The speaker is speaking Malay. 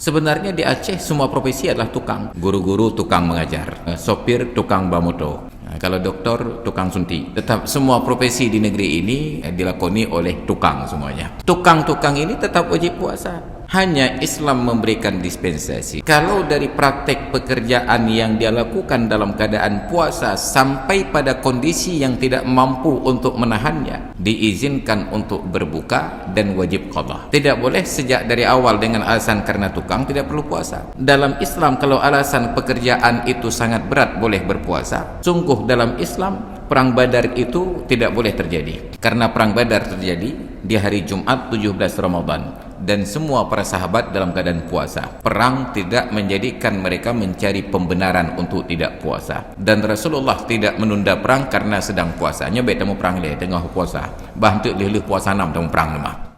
Sebenarnya di Aceh semua profesi adalah tukang. Guru-guru tukang mengajar, sopir tukang bamoto, kalau doktor tukang suntik. Tetap semua profesi di negeri ini dilakoni oleh tukang semuanya. Tukang-tukang ini tetap wajib puasa. Hanya Islam memberikan dispensasi. Kalau dari praktek pekerjaan yang dia lakukan dalam keadaan puasa sampai pada kondisi yang tidak mampu untuk menahannya, diizinkan untuk berbuka dan wajib qadha. Tidak boleh sejak dari awal dengan alasan karena tukang tidak perlu puasa. Dalam Islam kalau alasan pekerjaan itu sangat berat boleh berpuasa. Sungguh dalam Islam Perang Badar itu tidak boleh terjadi. Karena Perang Badar terjadi di hari Jumat 17 Ramadan dan semua para sahabat dalam keadaan puasa. Perang tidak menjadikan mereka mencari pembenaran untuk tidak puasa. Dan Rasulullah tidak menunda perang karena sedang puasa. Nyebet temu perang dia tengah puasa. Bah untuk lilih puasa 6 temu perang lemah.